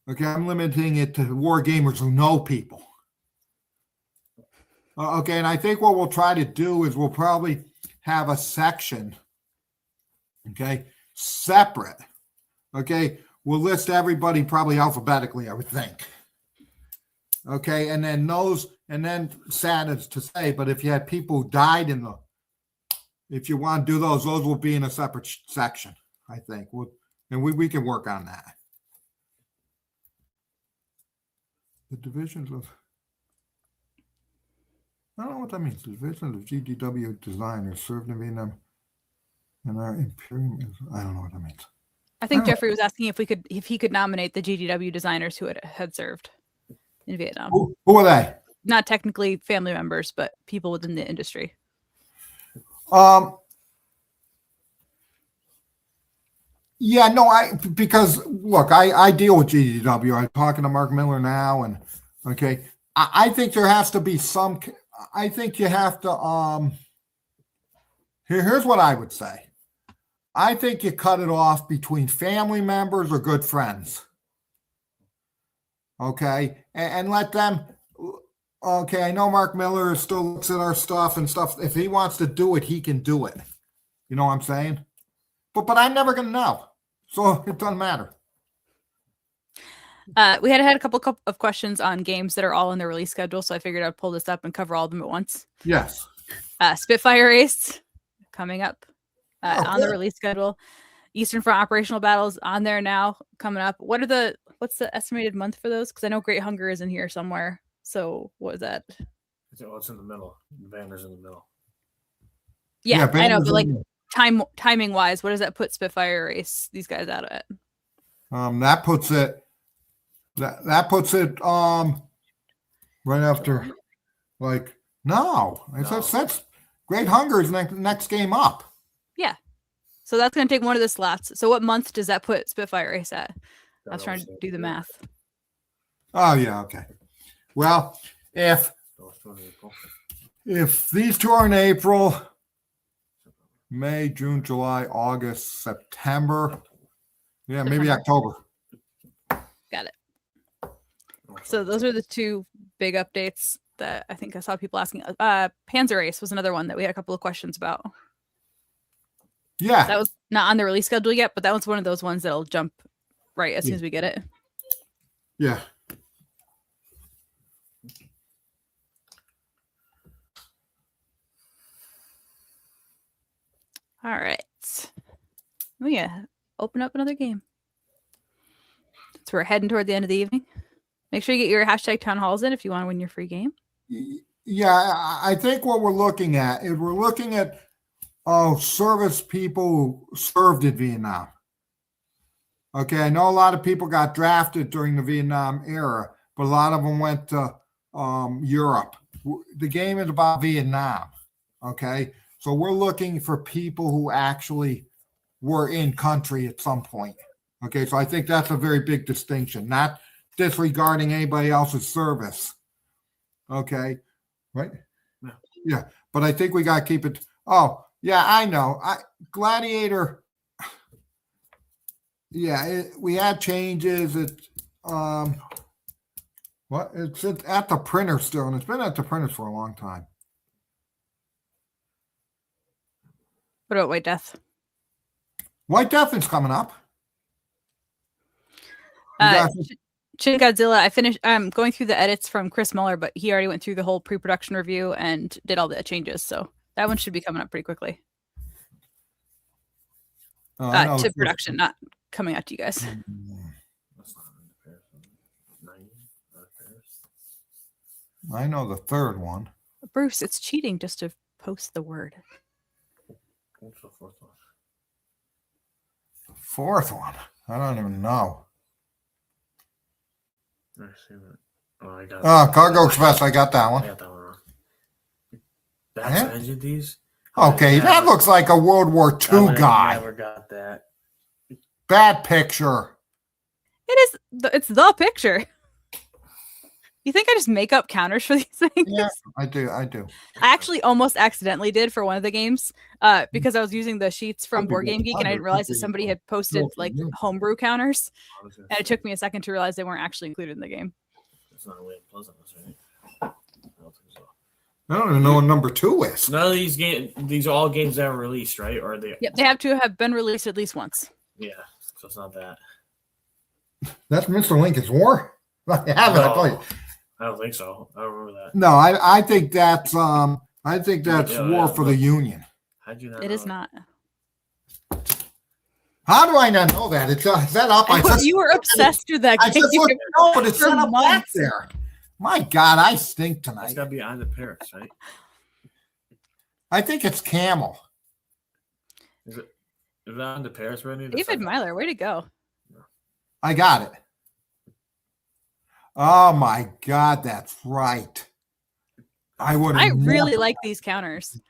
Okay, I'm limiting it to war gamers who know people. Okay, and I think what we'll try to do is we'll probably have a section, okay, separate. Okay, we'll list everybody probably alphabetically, I would think. Okay, and then sad as to say, but if you had people who died if you want to do those will be in a separate section, I think. And we can work on that. The divisions of, I don't know what that means. The divisions of GDW designers served in Vietnam and our Imperium. I don't know what that means. I think Jeffrey was asking if he could nominate the GDW designers who had served in Vietnam. Who are they? Not technically family members, but people within the industry. Yeah, no, because look, I deal with GDW. I'm talking to Mark Miller now, and okay, I think there has to be some. I think you have to. Here's what I would say. I think you cut it off between family members or good friends. Okay, and let them. Okay, I know Mark Miller still looks at our stuff and stuff. If he wants to do it, he can do it. You know what I'm saying? But I'm never going to know. So it doesn't matter. We had a couple of questions on games that are all in the release schedule, so I figured I'd pull this up and cover all of them at once. Yes. Spitfire Race coming up on the good. release schedule. Eastern Front operational battles on there now, coming up. What's the estimated month for those? Because I know Great Hunger is in here somewhere. So what is that? It's in the middle. The banner's in the middle. Yeah, I know, but like timing wise, what does that put Spitfire Race these guys out at? That puts it right after, like, no. That's Great Hunger is next game up. Yeah. So that's going to take one of the slots. So what month does that put Spitfire Race at? I was trying to do the math. Oh, yeah, okay. Well, if these two are in April, May, June, July, August, September, yeah, maybe October. Got it. So those are the two big updates that I think I saw people asking. Panzer Race was another one that we had a couple of questions about. Yeah. That was not on the release schedule yet, but that was one of those ones that'll jump right as soon as we get it. Yeah. All right. Oh yeah, open up another game. So we're heading toward the end of the evening. Make sure you get your hashtag town halls in if you want to win your free game. Yeah, I think what we're looking at is service people who served in Vietnam. Okay, I know a lot of people got drafted during the Vietnam era, but a lot of them went to Europe. The game is about Vietnam. Okay, so we're looking for people who actually were in country at some point. Okay, so I think that's a very big distinction, not disregarding anybody else's service. Okay, right? No. Yeah, but I think we got to keep it. Oh, yeah, I know. Gladiator. Yeah, we had changes. What What? It's at the printer still, and it's been at the printer for a long time. What about White Death? White Death is coming up. Uh, Shin Godzilla, I'm going through the edits from Chris Muller, but he already went through the whole pre-production review and did all the changes. So that one should be coming up pretty quickly. To production, not coming out to you guys. That's not in Paris. 90, not Paris. I know the third one. Bruce, it's cheating just to post the word. What's the fourth one? The fourth one? I don't even know. I see that. Oh, I got Oh, Cargo Express. I got that one. I got that one wrong. That's engine these? Okay, that looks like a World War II guy. I never got that. Bad picture. It's the picture. You think I just make up counters for these things? Yeah, I do. I actually almost accidentally did for one of the games because I was using the sheets from Board Game Geek and I didn't realize that somebody had posted like homebrew counters. And it took me a second to realize they weren't actually included in the game. That's not really pleasant, right? I don't think so. I don't even know what number 2 is. None of these are all games that were released, right? Or are they? Yep, they have to have been released at least once. Yeah, so it's not that. That's Mr. Lincoln's War? I haven't. I played. I don't think so. I don't remember that. No, I think that's War for the Union. How'd you not? It is not. How do I not know that? It's set up. You were obsessed with that game. No, but it's set up back there. My God, I stink tonight. It's got to be on the Paris, right? I think it's Camel. Is it on the Paris, Randy? David Myler, way to go. I got it. Oh my God, that's right. I really like these counters.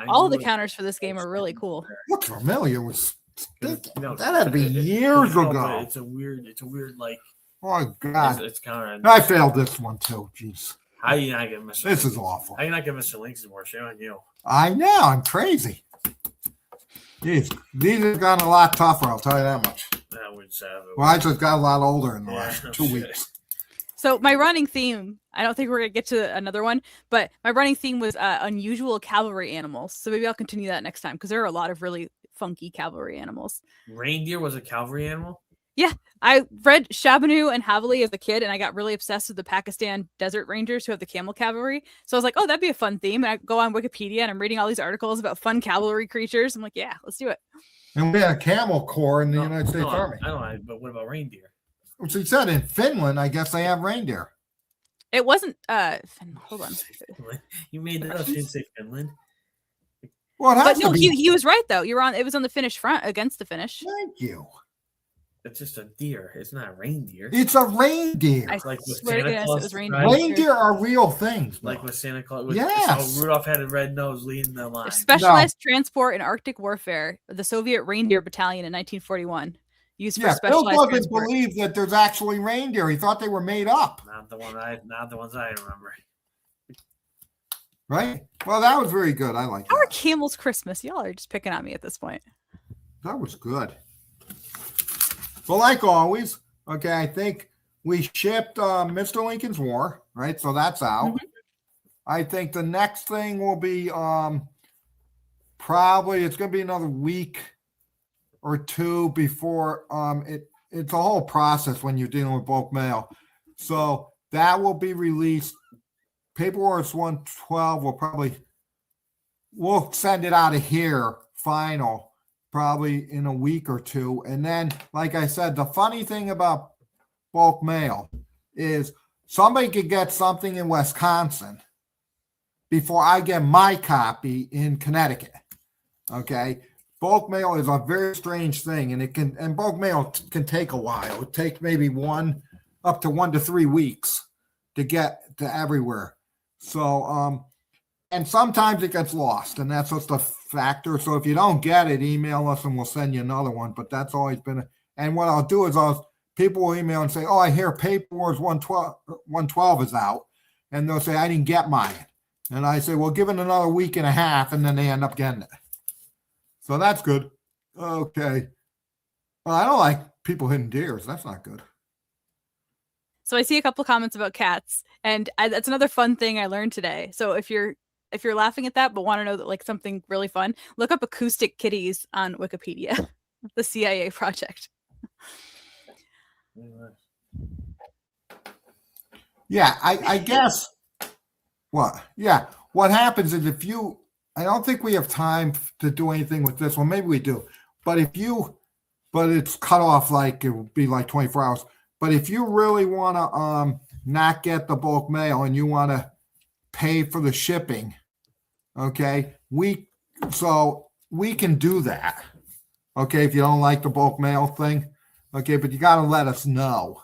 All the counters for this game are really cool. Look familiar with that had to be years ago. It's a weird like. Oh God, it's counter. I failed this one too. Jeez. How you not get Mr. This is awful. How you not get Mr. Links more? Shame on you. I know. I'm crazy. Jeez, these have gotten a lot tougher. I'll tell you that much. Well, I just got a lot older in the last 2 weeks. So my running theme, I don't think we're going to get to another one, but my running theme was unusual cavalry animals. So maybe I'll continue that next time because there are a lot of really funky cavalry animals. Reindeer was a cavalry animal? Yeah. I read Shabanu and Haveli as a kid, and I got really obsessed with the Pakistan Desert Rangers who have the camel cavalry. So I was like, oh, that'd be a fun theme. And I go on Wikipedia, and I'm reading all these articles about fun cavalry creatures. I'm like, yeah, let's do it. And we had a camel corps in the United States Army. I don't know, but what about reindeer? Which he said in Finland, I guess they have reindeer. It wasn't hold on. You made that up. You didn't say Finland. Well, it has but no, to be. he was right though. It was on the Finnish front against the Finnish. Thank you. It's just a deer. It's not a reindeer. It's a reindeer. I like swear to goodness, it was reindeer. Reindeer are real things. Like with Santa Claus. Yes. So Rudolph had a red nose leading the line. Specialized transport in Arctic warfare. The Soviet Reindeer Battalion in 1941. Used for specialized Bill doesn't transport. believe that there's actually reindeer. He thought they were made up. Not the ones I remember. Right? Well, that was very good. I like that. How are camels Christmas? Y'all are just picking on me at this point. That was good. Well, like always, okay, I think we shipped Mr. Lincoln's War, right? So that's out. Mm-hmm. I think the next thing will be probably it's going to be another week or two before it's a whole process when you're dealing with bulk mail. So that will be released. Paperwork 112 we'll send it out of here final probably in a week or two. And then, like I said, the funny thing about bulk mail is somebody could get something in Wisconsin before I get my copy in Connecticut. Okay. Bulk mail is a very strange thing, and bulk mail can take a while. It takes maybe up to 1 to 3 weeks to get to everywhere. So, and sometimes it gets lost, and that's just a factor. So if you don't get it, email us and we'll send you another one. But that's always been and what I'll do is people will email and say, oh, I hear Paper Wars 112 is out. And they'll say, I didn't get mine. And I say, well, give it another week and a half, and then they end up getting it. So that's good. Okay. Well, I don't like people hitting deers. That's not good. So I see a couple comments about cats, and that's another fun thing I learned today. So if you're laughing at that but want to know that like something really fun, look up acoustic kitties on Wikipedia, the CIA project. Yeah, I guess what? Yeah, what happens is if you, I don't think we have time to do anything with this one. Maybe we do, but but it's cut off like it would be like 24 hours. But if you really want to not get the bulk mail and you want to pay for the shipping, okay, we can do that. Okay, if you don't like the bulk mail thing, okay, but you got to let us know.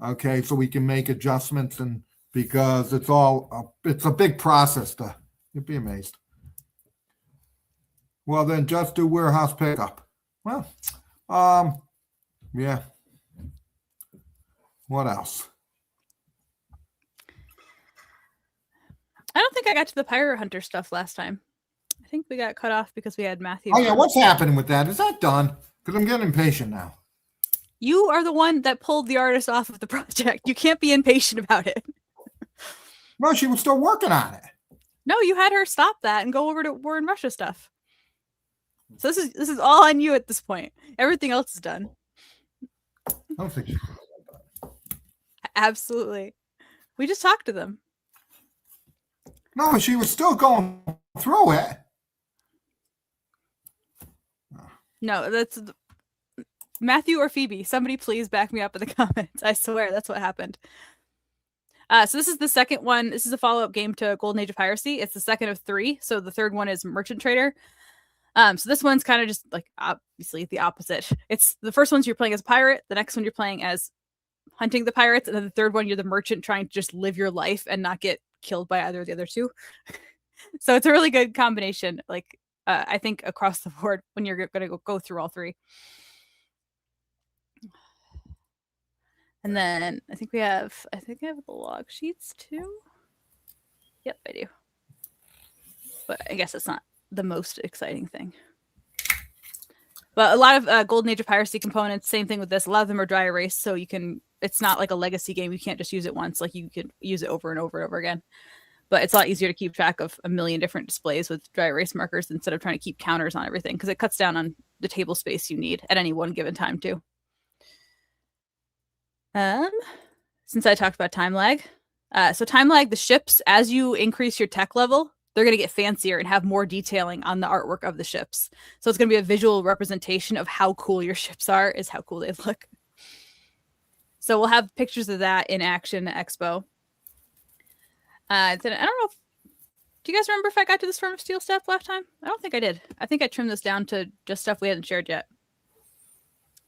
Okay, so we can make adjustments, and because it's a big process you'd be amazed. Well, then just do warehouse pickup. Well, yeah. What else? I don't think I got to the pirate hunter stuff last time. I think we got cut off because we had Matthew. Oh yeah, what's happening with that? Is that done? Because I'm getting impatient now. You are the one that pulled the artist off of the project. You can't be impatient about it. No, she was still working on it. No, you had her stop that and go over to War in Russia stuff. So this is all on you at this point. Everything else is done. I don't think she did that. Absolutely. We just talked to them. No, she was still going through it. No, that's Matthew or Phoebe. Somebody please back me up in the comments. I swear that's what happened. So this is the second one. This is a follow-up game to Golden Age of Piracy. It's the second of 3. So the third one is Merchant Trader. So this one's kind of just like obviously the opposite. It's the first one's you're playing as a pirate. The next one you're playing as hunting the pirates. And then the third one, you're the merchant trying to just live your life and not get killed by either of the other two. So it's a really good combination. Like I think across the board when you're going to go through all 3. And then I think I have the log sheets too. Yep, I do. But I guess it's not the most exciting thing. But a lot of Golden Age of Piracy components, same thing with this. A lot of them are dry erase, so it's not like a legacy game. You can't just use it once. Like you can use it over and over and over again. But it's a lot easier to keep track of a million different displays with dry erase markers instead of trying to keep counters on everything, because it cuts down on the table space you need at any one given time too. Since I talked about time lag, so time lag, the ships, as you increase your tech level, they're going to get fancier and have more detailing on the artwork of the ships. So it's going to be a visual representation of how cool your ships are, is how cool they look. So we'll have pictures of that in action at Expo. Then I don't know do you guys remember if I got to the Storm of Steel stuff last time? I don't think I did. I think I trimmed this down to just stuff we hadn't shared yet.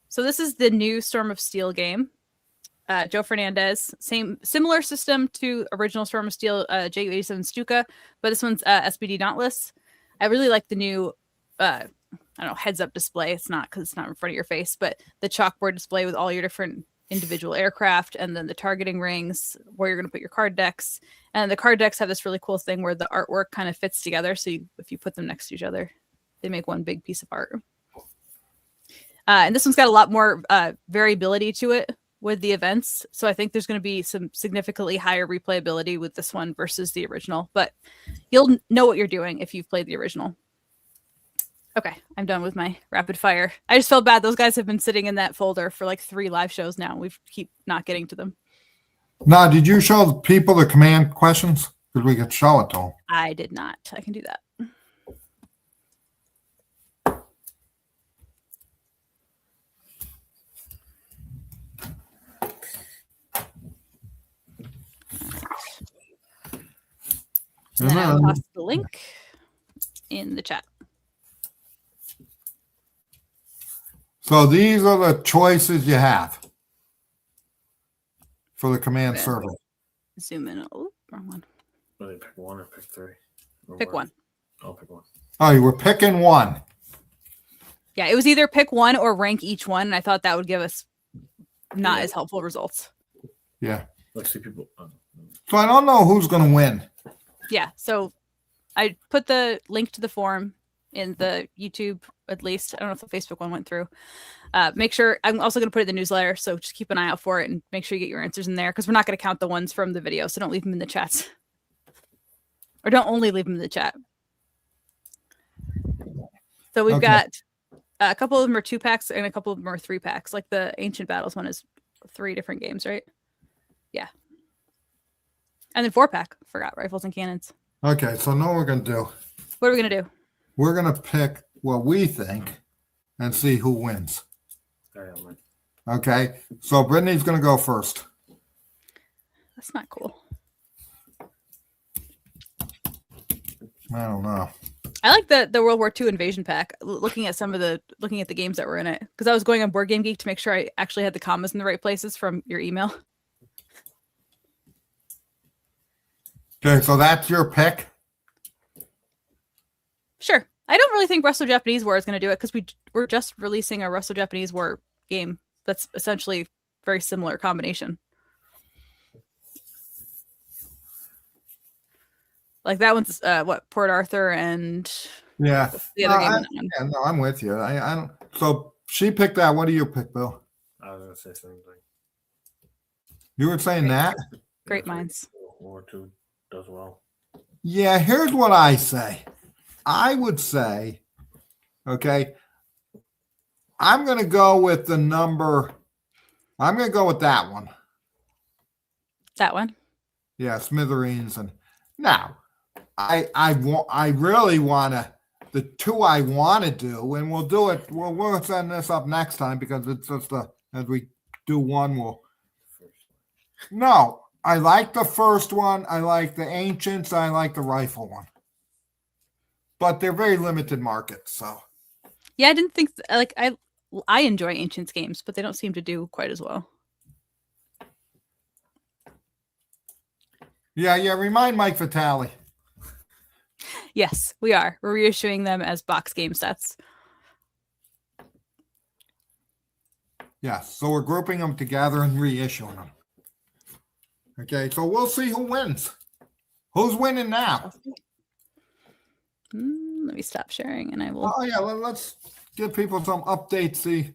So this is the new Storm of Steel game. Joe Fernandez, similar system to original Storm of Steel J87 Stuka, but this one's SPD Dauntless. I really like the new, I don't know, heads-up display. It's not because it's not in front of your face, but the chalkboard display with all your different individual aircraft, and then the targeting rings where you're going to put your card decks. And the card decks have this really cool thing where the artwork kind of fits together. So if you put them next to each other, they make one big piece of art. And this one's got a lot more variability to it with the events. So I think there's going to be some significantly higher replayability with this one versus the original, but you'll know what you're doing if you've played the original. Okay, I'm done with my rapid fire. I just felt bad. Those guys have been sitting in that folder for like 3 live shows now. We keep not getting to them. Now, did you show people the command questions? Because we could show it to them. I did not. I can do that. And then I'll toss the link in the chat. So these are the choices you have for the command server. Zoom in. Oh, wrong one. Really pick 1 or pick 3? Or pick 1. I'll pick 1. Oh, you were picking 1. Yeah, it was either pick 1 or rank each one. And I thought that would give us not as helpful results. Yeah. Let's see people. So I don't know who's going to win. Yeah, so I put the link to the forum in the YouTube, at least. I don't know if the Facebook one went through. Make sure, I'm also going to put it in the newsletter, so just keep an eye out for it and make sure you get your answers in there, because we're not going to count the ones from the video, so don't leave them in the chats. Or don't only leave them in the chat. So we've got a couple of them are 2-packs and a couple of them are 3-packs. Like the Ancient Battles one is 3 different games, right? Yeah. And then 4-pack. Forgot Rifles and Cannons. Okay, so now what we're going to do. What are we going to do? We're going to pick what we think and see who wins. Okay, so Brittany's going to go first. That's not cool. I don't know. I like the World War II invasion pack. Looking at the games that were in it, because I was going on Board Game Geek to make sure I actually had the commas in the right places from your email. Okay, so that's your pick. Sure. I don't really think Russo-Japanese War is going to do it, because we're just releasing a Russo-Japanese War game that's essentially very similar combination. Like that one's Port Arthur and Yeah. the other game. Yeah, no, I'm with you. I don't. So she picked that. What do you pick, Bill? I was gonna say something. You were saying that? Great minds. War II does well. Yeah. Here's what I say. I would say, okay, I'm going to go with the number. I'm going to go with that one. That one. Yeah, Smithereens. And now I really want to, the 2 I want to do, and we'll do it. We'll send this up next time, because it's just as we do one, no, I like the first one. I like the Ancients. I like the Rifle one, but they're very limited markets. So Yeah, I didn't think I enjoy Ancients games, but they don't seem to do quite as well. yeah. Remind Mike Vitale. Yes, we are. We're reissuing them as box game sets. Yeah, so we're grouping them together and reissuing them. Okay, so we'll see who wins. Who's winning now? Let me stop sharing, and I will. Oh yeah, let's give people some updates. See.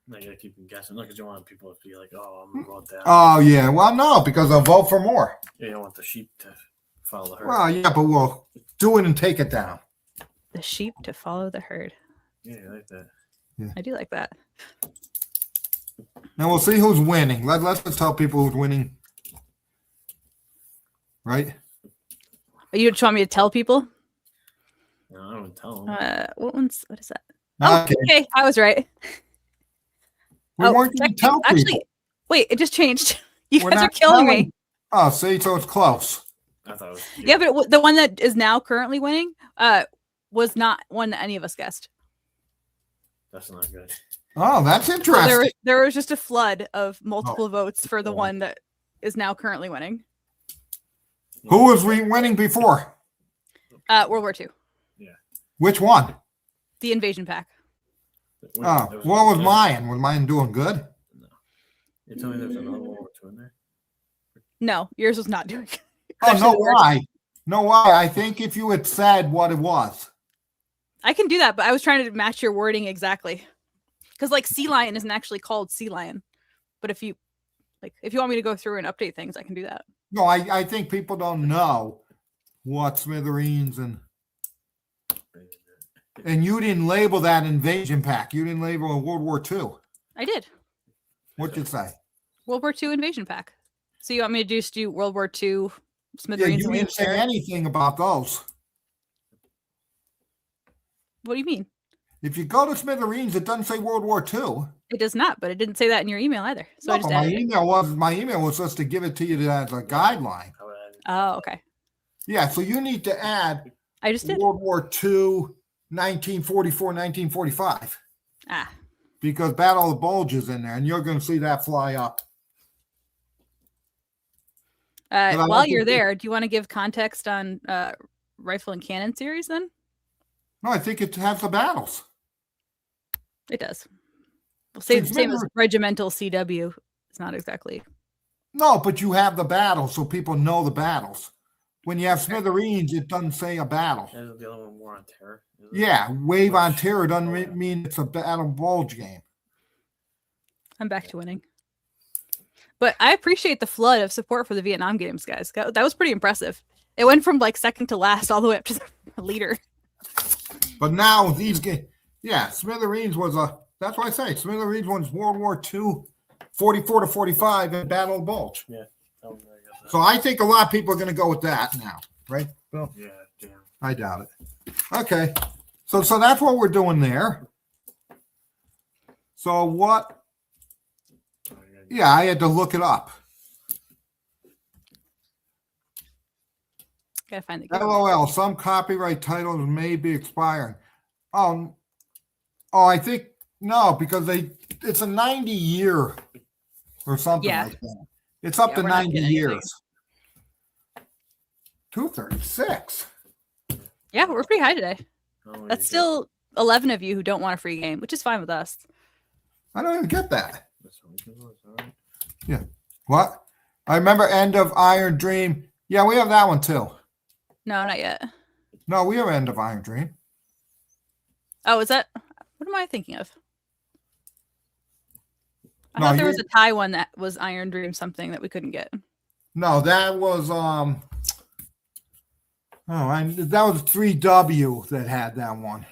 Now you gotta keep them guessing. Look, 'cause you want people to be like, "Oh, I'm gonna vote that." Oh yeah, well no, because they'll vote for more. Yeah, you don't want the sheep to follow the herd. Well, yeah, but we'll do it and take it down. The sheep to follow the herd. Yeah, I like that. I do like that. Now we'll see who's winning. Let's just tell people who's winning. Right? You just want me to tell people? No, I don't tell them. What is that? Oh, okay, I was right. We weren't going to tell actually, people. Wait, it just changed. You We're guys are not killing telling- me. Oh, see, so it's close. I thought it was. Yeah, but the one that is now currently winning was not one that any of us guessed. That's not good. Oh, that's So interesting. there was just a flood of multiple votes for the one that is now currently winning. Who was winning before? World War II. Which one? The invasion pack. Oh, what was mine? Was mine doing good? No. You tell me there's another World War II in there? No, yours was not doing. Oh, no, why? No, why? I think if you had said what it was. I can do that, but I was trying to match your wording exactly. Because like Sea Lion isn't actually called Sea Lion. But if you want me to go through and update things, I can do that. No, I think people don't know what Smithereens and you didn't label that invasion pack. You didn't label a World War II. I did. What'd you say? World War II invasion pack. So you want me to just do World War II Yeah, Smithereens? you didn't say anything about those. What do you mean? If you go to Smithereens, it doesn't say World War II. It does not, but it didn't say that in your email either. So I just my added it. my email was just to give it to you as a guideline. Oh, okay. Yeah, so you need to add I just did. World War II, 1944, 1945. Ah. Because Battle of the Bulge is in there, and you're going to see that fly up. While you're there, do you want to give context on Rifle and Cannon series then? No, I think it has the battles. It does. Well, same as Regimental CW. It's not exactly. No, but you have the battles, so people know the battles. when you have smithereens, it doesn't say a battle. Isn't the other one more on terror? Isn't it? Yeah, wave on terror doesn't mean it's a battle bulge game. I'm back to winning. But I appreciate the flood of support for the Vietnam games, guys. That was pretty impressive. It went from like second to last all the way up to the leader. But now these games, yeah, Smithereens was that's why I say Smithereens was World War II, 44 to 45 and Battle of Bulge. Yeah. Oh, I got that. So I think a lot of people are going to go with that now, right? Bill? Yeah, damn. I doubt it. Okay. So that's what we're doing there. So what? Yeah, I had to look it up. Gotta find the game. LOL, some copyright titles may be expiring. Oh, I think no, because it's a 90-year or something like that. It's up to we're not 90 getting anything. years. 236. Yeah, we're pretty high today. Oh, That's you still 11 of you who don't want a free game, which is fine with us. I don't even get that. That's what we can do, all right. Yeah. What? I remember End of Iron Dream. Yeah, we have that one too. No, not yet. No, we have End of Iron Dream. Oh, is that? What am I thinking of? I No, thought there was a Thai one that was Iron Dream something that we couldn't get. No, that was that was 3W that had that one.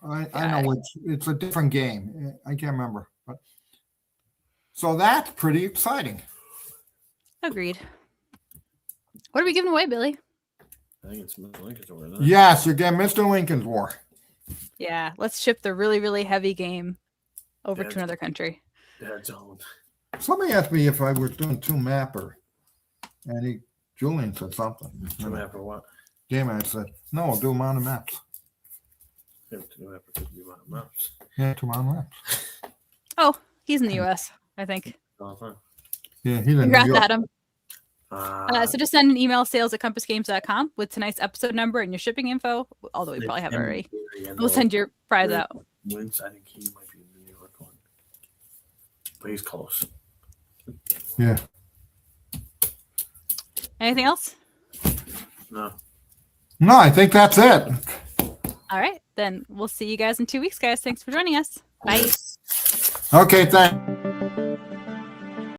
I know it's a different game. I can't remember. But so that's pretty exciting. Agreed. What are we giving away, Billy? I think it's Mr. Lincoln's order. Isn't it? Yes, you're getting Mr. Lincoln's War. Yeah, let's ship the really, really heavy game over to another country. Dead zone. Somebody asked me if I was doing 2-mapper, and Julian said something. No map or what? Damn it, I said, no, I'll do them on the maps. Yeah, no map or could be on maps. Yeah, 2 on maps. Oh, he's in the U.S., I think. Oh, fine. Yeah, he's in New Congrats, York. Adam. So just send an email, sales@compassgames.com with tonight's episode number and your shipping info, although we probably have it already. We'll send your prize out. Wins, I think he might be in the New York one. But he's close. Yeah. Anything else? No. No, I think that's it. All right, then we'll see you guys in 2 weeks, guys. Thanks for joining us. Bye. Okay, thanks.